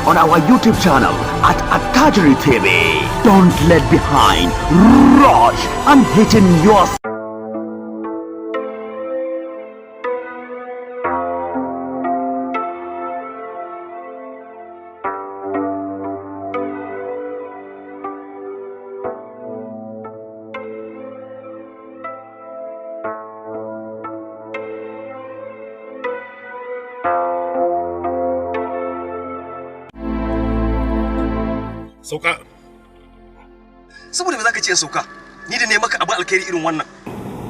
on our YouTube channel at Attajiri TV. Don't let behind. Rush and hitting your sauka. Saboda me zaka ce sauka? Ni da ne maka abu alkhairi irin wannan.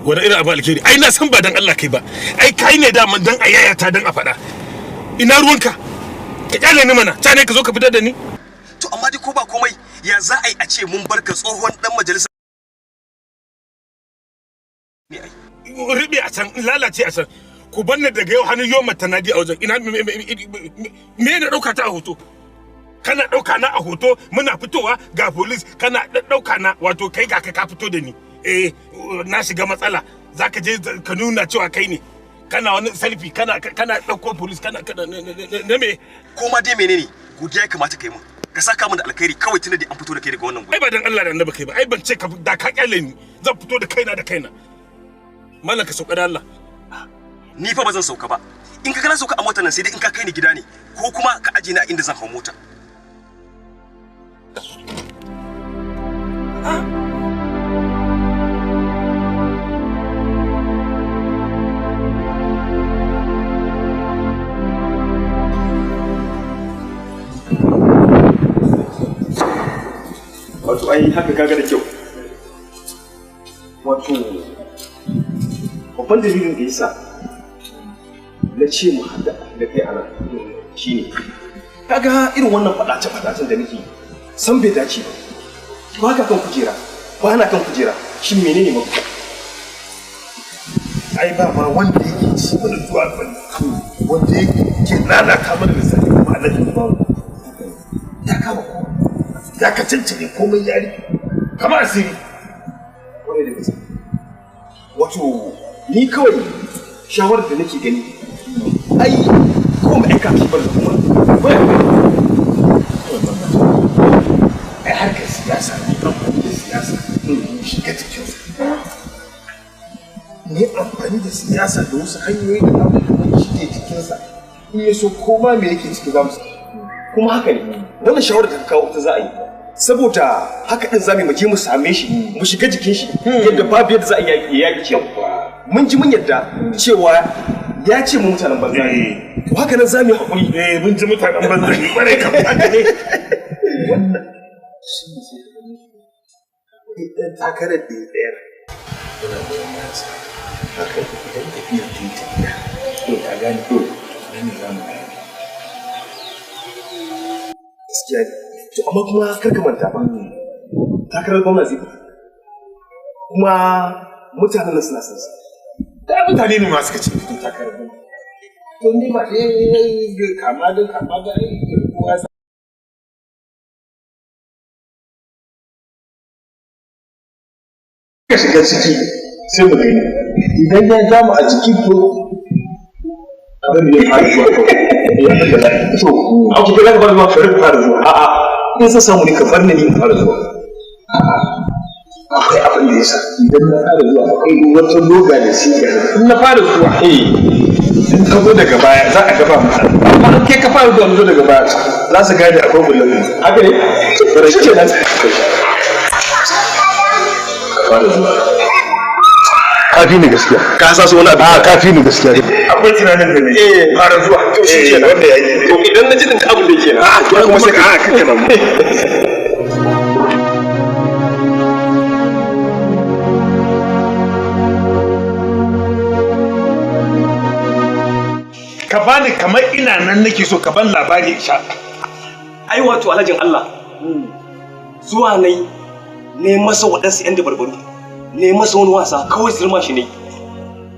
Wani irin abu alkhairi? Ai na san ba dan Allah kai ba. Ai kai ne da man dan ayayata dan a faɗa. Ina ruwanka? Ka kyale ni mana. Ta ne ka zo ka fitar da ni? To amma dai ko ba komai ya za a yi a ce mun barka tsohon dan majalisa. Ribe a can, lalace a can. Ku banne daga yau hannun yau matanadi a wajen. Ina me ne dauka ta a hoto? Kana ɗauka na a hoto muna fitowa ga police kana ɗauka na wato kai ga ka fito da ni na shiga matsala zaka je ka nuna cewa kai ne kana wani selfie kana ɗauko police kana na me ko ma dai menene godiya ya kamata kai mun ka saka mun da alkhairi kawai tunda da an fito da kai daga wannan ai ba dan Allah da annabi kai ba ai ban ce ka da ka kyale ni zan fito da kaina mallan ka sauka da Allah ni fa ba zan sauka ba in ka kana sauka a motar nan sai dai in ka kai ni gida ne ko kuma ka aje ni a inda zan hau mota wato ai haka kaga da kyau wato babban dalilin da yasa na ce mu hada da kai a nan shine kaga irin wannan fadace-fadacen da nake san bai dace ba ka kan kujera ba na kan kujera shi menene mafita ai ba ma wanda yake ci mana zuwa bane wanda yake lalata mana lissafi kuma Allah ya ba ya kama ko ya ka cancane komai yari kama asiri wani da gaske wato ni kawai shawarar da nake gani ai ko mu aika ki bar kuma ai harkar siyasa ne amfani da siyasa shiga cikin ne amfani da siyasa da wasu hanyoyi da abubuwan shige cikinsa in ya so ko ma me yake ciki za mu kuma haka ne wannan shawarar da ka kawo ta za a yi saboda haka din zamu mu je mu same shi mu shiga jikin shi yadda babu yadda za a yi yaki ce mun ji mun yadda cewa ya ce mu mutanen banza ne to haka nan zamu hakuri mun ji mutanen banza ne bare ka haka ne wannan shi ne sai idan takarar da ɗaya yana da yamansa haka idan tafiya ta yi tafiya to ka gane to nan ne zamu gane gaskiya ne to amma kuma kar ka manta ba takarar gwamna zai fito kuma mutanen nan suna son sa da mutane ne ma suka ce fito takarar gwamna to ni ba kama da kowa ka shiga ciki sai mu gani idan ya damu a ciki to abin da ya faru zuwa to a cikin zaka bar zuwa farin fara zuwa a'a in sa samu ne ka bar ni fara zuwa akwai abin da yasa idan na fara zuwa akwai wata loga da shi in na fara zuwa in ka zo daga baya za a gaba masa amma in kai ka fara zuwa zo daga baya za su gane akwai bulan haka ne shi ke nan fara zuwa kafi ni gaskiya ka sa su wani abu kafi ni gaskiya akwai tunanin da ne fara zuwa to shi ke wanda yayi to idan na ji din abin da yake na to kuma sai kake nan ka bani kamar ina nan nake so ka ban labari sha ai wato alhajin Allah zuwa ne masa waɗansu 'yan dabarbaru ne masa wani wasa kawai zirma shi ne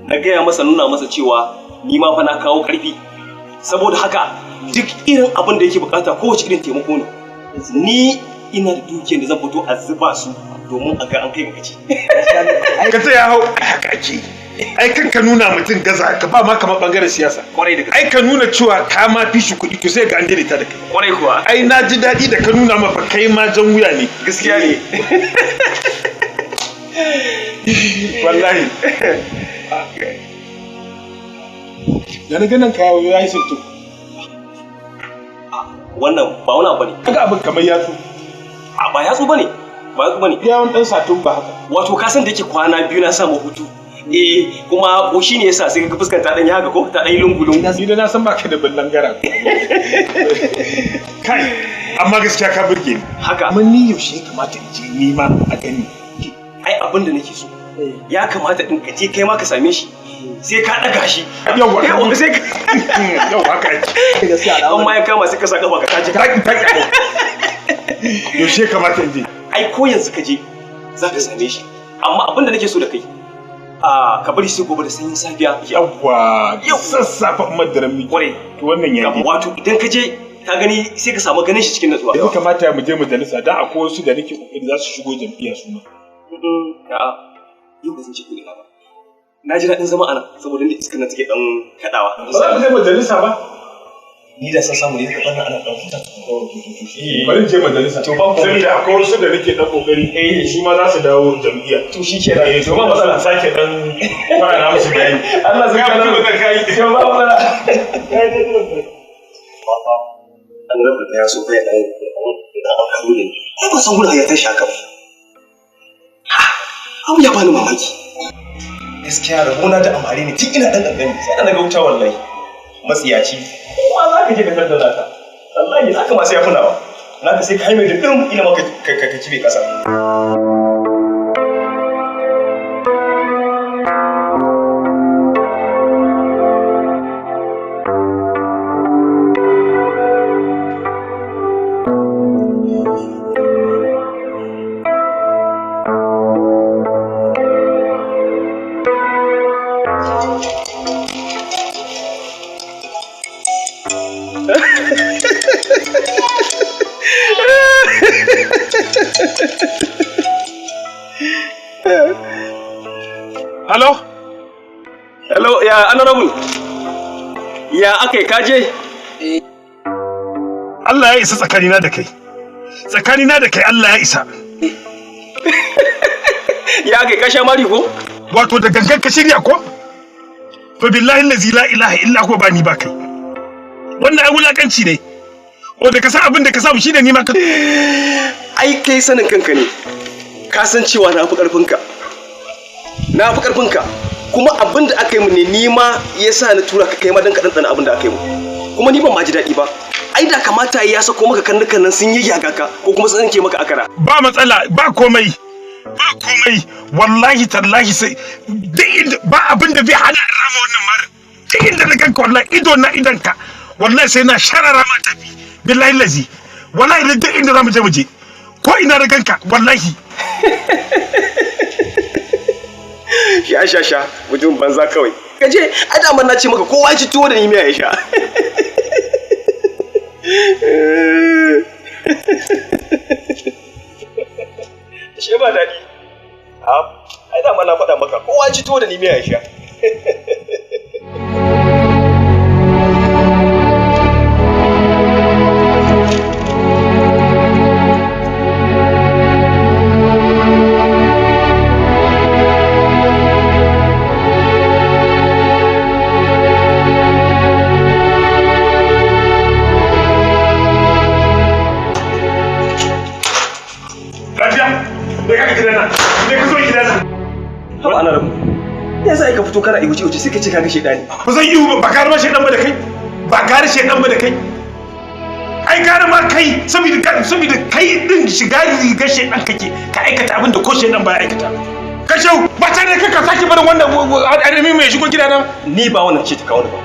na gaya masa nuna masa cewa ni ma fa na kawo ƙarfi saboda haka duk irin abin da yake bukata kowace irin taimako ne ni ina da dukiyar da zan fito a zuba su domin a ga an kai ga kaci ka ta ya hau haka ake ai kan ka nuna mutum gaza ka ba ma kamar bangaren siyasa kwarai da gaske ai ka nuna cewa ka ma fi shi kuɗi to sai ga an daidaita da kai kwarai kuwa ai na ji daɗi da ka nuna ma fa kai ma jan wuya ne gaskiya ne wallahi da na ganin kawo ya yi sirtu wannan ba wani abu ne kaga abin kamar yatsu ba yatsu bane ba yatsu bane yawon dan satun ba haka wato ka san da yake kwana biyu na samu hutu kuma ko shine yasa sai ka fuskanta dan yi haka ko ta dan yi lungu-lungu ni da na san baka da ballan gara kai amma gaskiya ka burge ni haka mun ni yaushe ya kamata in je ni ma a gani ai abin da nake so ya kamata din ka je kai ma ka same shi sai ka daga shi yawa sai ka yawa haka ake gaskiya amma ya kama sai ka saka baka kaji yaushe kamata in je ai ko yanzu ka je za ka same shi amma abin da nake so da kai ka bari sai gobe da sanyin safiya yawa sassafa madaran mi kware to wannan yayi wato idan ka je ka gani sai ka samu ganin shi cikin natsuwa ya kamata mu je majalisa dan akwai wasu da nake kokari za su shigo jam'iyya su ma a'a yau ba zan ce kuɗi ba na ji daɗin zama ana saboda inda iskar nan take dan kaɗawa ba za mu je majalisa ba ni da san samu ne ka banna ana dan huta bari je majalisa to ba saboda akwai wasu da nake dan kokari su ma za su dawo jam'iyya to shi ke da to ba matsala sake dan fara na musu bayani Allah zai ka da kai to ba matsala an rabu da ya so kai dan abu ne ai ba san gurin ya tashi haka ba abu ya bani mamaki gaskiya rabona da amare ne tun ina dan dangane sai na ga wuta wallahi matsiyaci kuma za ka je ka tattala ka wallahi haka ma sai ya funawa naka sai ka haime da irin ina maka ka cibe kasa Hello? Hello, ya honorable. Ya akai kaje? Allah ya isa tsakanina da kai. Tsakanina da kai Allah ya isa. Ya akai ka sha mari ko? Wato da gangan ka shirya ko? To billahi allazi la ilaha illa huwa ba ni ba kai. Wannan ai wulakanci ne. O da ka san abin da ka samu shine ni ma ka. Ai kai sanin kanka ne. Ka san cewa na fi karfinka. Na fi karfinka. Kuma abin da aka yi mun ne ni ma yasa na tura ka kai ma dan ka dandana abin da aka yi mun. Kuma ni ban ma ji daɗi ba. Ai da kamata ya sako maka kannukan nan sun yi yaga ka ko kuma sun ke maka akara. Ba matsala, ba komai. Ba komai. Wallahi tallahi sai ba abin da zai hana rama wannan mar. Duk inda na ganka wallahi ido na idanka. Wallahi sai na sharara ma tafi. Billahi lazi. Wallahi duk inda zamu je mu je. Ko ina da ganka wallahi. Sha mutum banza kawai. Kaje a daman na ce maka kowa ya ci tuwo da ni miya ya sha. She ba daɗi. Ai daman na faɗa maka kowa ya ci tuwo da ni miya ya sha. Ya sai ka fito kana ihuce sai ka ce ka ga shedani. Ba zan ihu ba gare ma shedan ba da kai. Ba gare shedan ba da kai. Ai gare ma kai saboda kai din shiga rigar shedan kake ka aikata abin da ko shedan ba ya aikata. Ka shau ba tare da ka sake barin wannan arimi mai shigo gidana. Ni ba wannan ce ta kawo ni ba.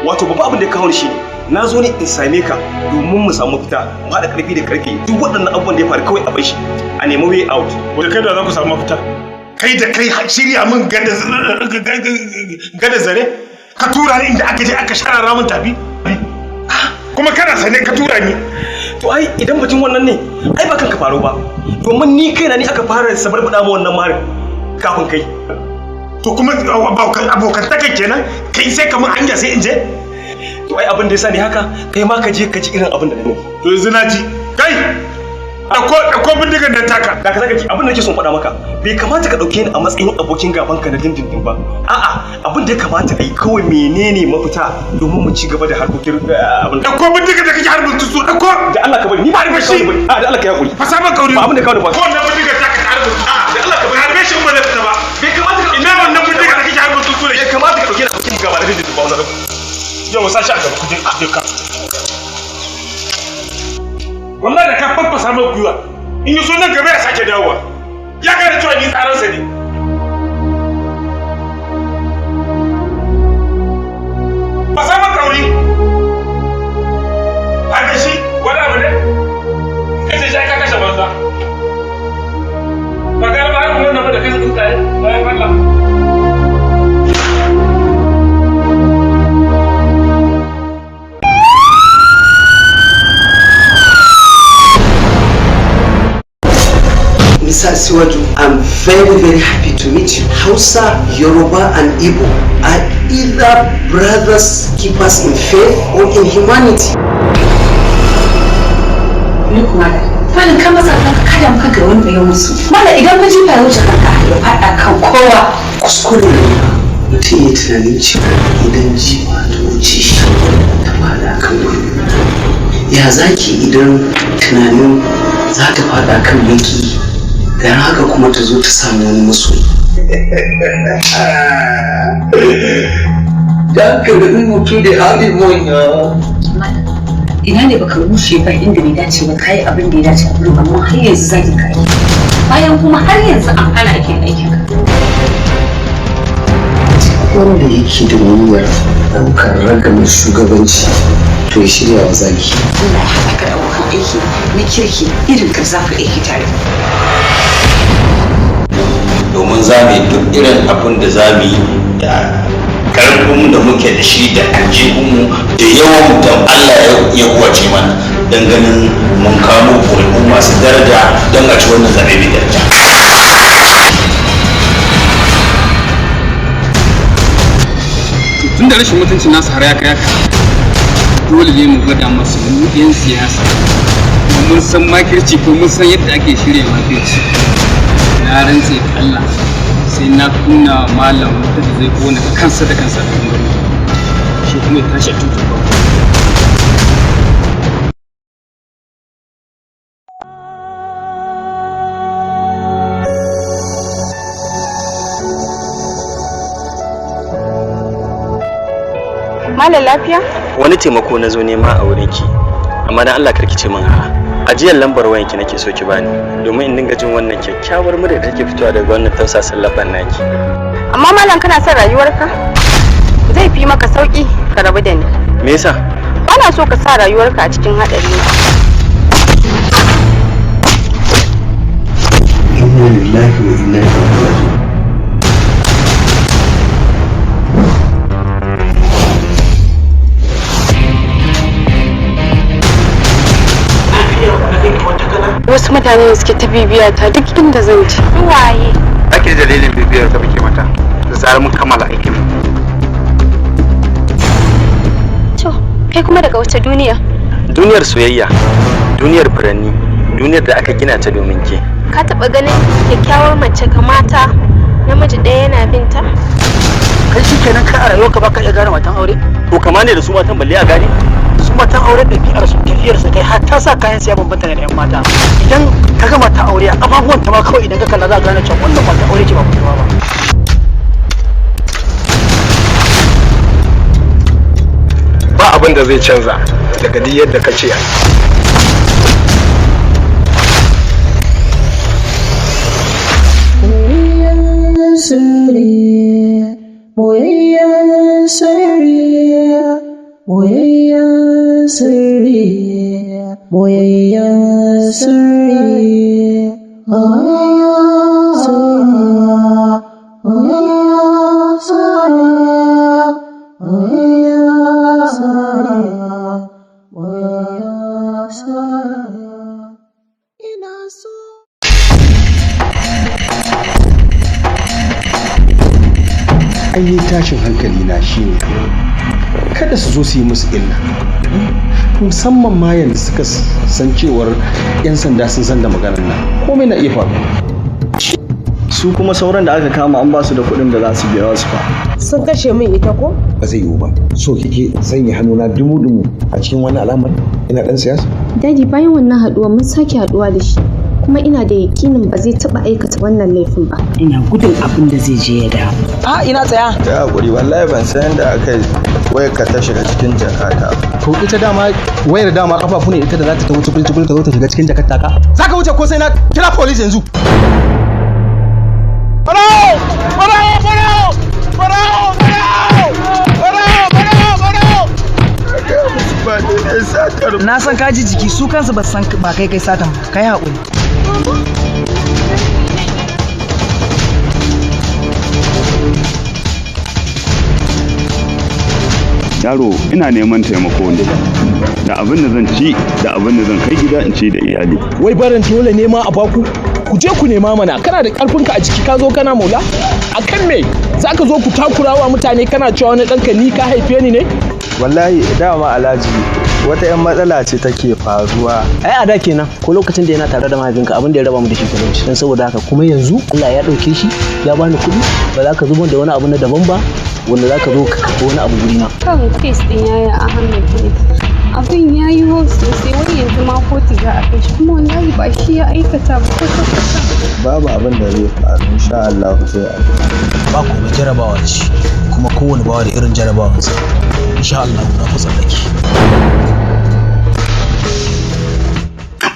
Wato babba abin da ya kawo ni shine na zo ne in same ka domin mu samu fita mu haɗa ƙarfi da ƙarfe duk waɗannan abubuwan da ya faru kawai a bar shi a nemi way out. Wanda kai da za ku samu mafita. Kai da kai shirya min gada zare ka tura ni inda aka je aka sharara min tafi kuma kana sane ka tura ni. To ai idan batun wannan ne ai ba kanka faro ba domin ni kaina ne aka fara sabar faɗa ma wannan maharin kafin kai. To kuma abokantaka kenan kai sai kamar hanya sai in je? To ai abin da yasa ne haka kai ma ka je ka ji irin abin da nake. To yanzu na ji. Kai! Ɗauko bindigar nan taka. Da ka saka ki abin da nake son faɗa maka. Bai kamata ka ɗauke ni a matsayin abokin gaban ka na dindindin ba. A'a abin da ya kamata a yi kawai menene mafita domin mu ci gaba da harkokin abin. Ɗauko bindigar da kake harbin tutsu ɗauko. Da Allah ka bari ni ba harbe shi. A da Allah ka hakuri. Fasa man kauri. Ba abin da ka wani ba. Ko wannan bindigar taka ta harbin tutsu. Da Allah ka bari harbe shi ba da fita ba. Bai kamata ka ina wannan bindigar da kake harbin tutsu ne. Bai kamata ka ɗauke ni a abokin gaba da dindindin ba wannan. Yau sa shi a gaba kuje ka. Wallahi da ka faffasa mai gwiwa. In yi so nan gaba ya sake dawowa. Ya gane cewa ni tsaransa ne. Fasa man kauri. Haka shi wani abu ne? Kace shi ka kashe banza. Ba ga ba har wannan da kai tsuntsaye bayan Allah. Mr. Siwaju, I'm very happy to meet you. Hausa, Yoruba, and Igbo are either brothers keepers in faith or in humanity. Look, Mala, Malin kan masa kanka kada mu kanka wani bayan musu. Mala idan ka jifa ya wuce kanka ya faɗa kan kowa. Kuskure ne mutum ya tunanin cewa idan jifa ta wuce shi ta faɗa kan wani. Ya zaki idan tunanin za ta faɗa kan maki dan haka kuma ta zo ta samu wani masoyi. Dan ka da mutu da hali manya. Ina ne baka rushe ba inda bai dace ba kai abin da ya dace kullum amma har yanzu zaki kai. Bayan kuma har yanzu an hana ake aikin ka. Wanda yake da niyyar ɗaukar ragamin shugabanci to ya shirya wa zaki. Allah ya haɗa ka da abokan aiki na kirki irin ka za ku aiki tare. Domin za mu yi duk irin abin da za mu yi da ƙarfin da muke da shi da aljihunmu da yawan da Allah ya kuwace mana don ganin mun kamo ƙuri'u masu daraja don a ci wannan zaɓe mai daraja. Tun da rashin mutuncin nasu har ya kai haka dole ne mu gwada masu mu 'yan siyasa mun san makirci ko mun san yadda ake shirya makirci. Na rantse da Allah sai na kunna malam wuta da zai kona kansa da kansa da gani shi kuma ya tashi tutu ba. Malam lafiya? Wani taimako na zo nema a wurinki amma dan Allah karki ce min a'a. Ajiyar lambar wayanki nake so ki bani domin in dinga jin wannan kyakkyawar murya da take fitowa daga wannan tausasan laban naki. Amma malam kana son rayuwarka? Zai fi maka sauki ka rabu da ni. Me yasa? Bana so ka sa rayuwarka a cikin hadari. Inna lillahi wa inna ilaihi raji'un. Wasu mutane suke ta bibiya ta duk inda zan je. Waye? Ake da dalilin bibiyar da muke mata. Da zarar mun kammala aikin. To, kai kuma daga wace duniya? Duniyar soyayya, duniyar furanni, duniyar da aka gina ta domin ke. Ka taɓa ganin kyakkyawar mace kamata namiji ɗaya yana binta? Kai shi kenan ka a rayuwarka ba ka iya gane matan aure? To kama ne da su matan balle a gane? Su matan aure ɗabi'ar su tafiyar su kai har ta sa kayan siya bambanta da 'yan mata. Idan ka ga mata aure a ƙafafuwan ta ma kawai idan ka kalla za ka gane cewa wannan mata aure ce ba budurwa ba. Ba abin da zai canza daga duk yadda ka ce. ainihin tashin hankali na shine kada su zo su yi musu illa, musamman ma yanda suka san cewar 'yan sanda sun san da maganar nan komai na iya faruwa. Su kuma sauran da aka kama an ba su da kuɗin da za su biya wasu fa. Sun kashe min ita ko? Ba zai yiwu ba. So kike sanya hannuna dumu-dumu a cikin wannan al'amar? Ina ɗan siyasa? Dadi, bayan wannan haɗuwa mun sake haɗuwa da shi. Kuma ina da yakinin ba zai taɓa aikata wannan laifin ba. Ina gudun abin da zai je ya dawo. Ina tsaya. Ta hakuri wallahi ban san yadda aka wayar ka ta shiga cikin jakata. To ita dama wayar dama kafafu ne ita da za ta wuce kulkul ta zo ta shiga cikin jakar taka. Za ka wuce ko sai na kira police yanzu. Na san kaji jiki su kansu ba san ba kai satan ba, kai haƙuri. Yaro ina neman taimako ne da abin da zan ci da abin da zan kai gida in ci da iyali. Wai barin dole ne ma a baku? Ku je ku nema mana, kana da karfinka a ciki ka zo kana maula? A kan me za ka zo ku takurawa mutane kana cewa wani ɗanka ni ka haife ni ne? Wallahi dama Alhaji wata 'yan matsala ce take faruwa. Ai a da kenan ko lokacin da yana tare da mahaifinka abin da ya raba mu da shi kenan. Dan saboda haka kuma yanzu Allah ya ɗauke shi ya bani kuɗi ba za ka zubar da wani abu na daban ba wanda za ka zo ka kafa wani abu gurina. Kawai kes ɗin yaya a hannun ne. Abin ya yi wa sosai wani yanzu ma kotu za a kai shi kuma wallahi ba shi ya aikata ba kwata-kwata. Babu abin da zai faru insha Allah sai a ba ku mai jarabawa ce kuma kowane bawa da irin jarabawansa insha Allah na ku tsallake.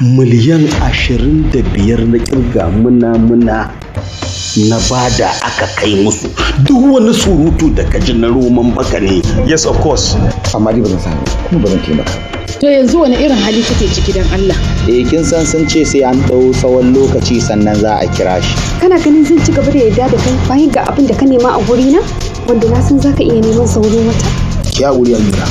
Miliyan 25 na kirga muna na bada aka kai musu duk wani surutu da kaji na roman baka ne. Yes of course. Amma dai ba zan sani kuma ba zan taimaka. To yanzu wani irin hali kake ciki dan Allah? Kin san sun ce sai an ɗau tsawon lokaci sannan za a kira shi. Kana ganin zan ci gaba da yarda da kai bayan ga abin da ka nema a gurina wanda na san zaka iya neman saurin wata? Ki haƙuri Amira.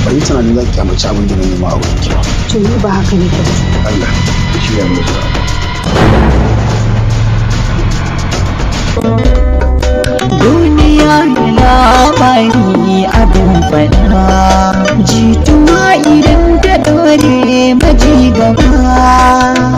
Bari tunanin za ki kyamaci abin da na nema a wurin ki ba. To ni ba haka ne ba. Allah shi ya musu. Duniya da labari abin faɗa, jituwa idan ta dore maji gaba.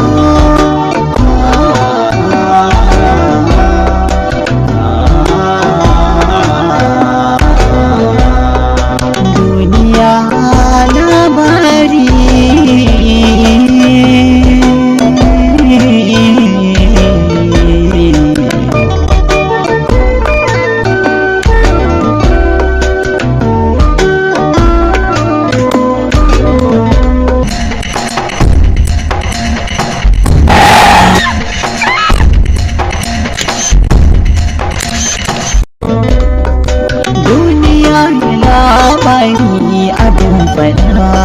labari abin faɗa.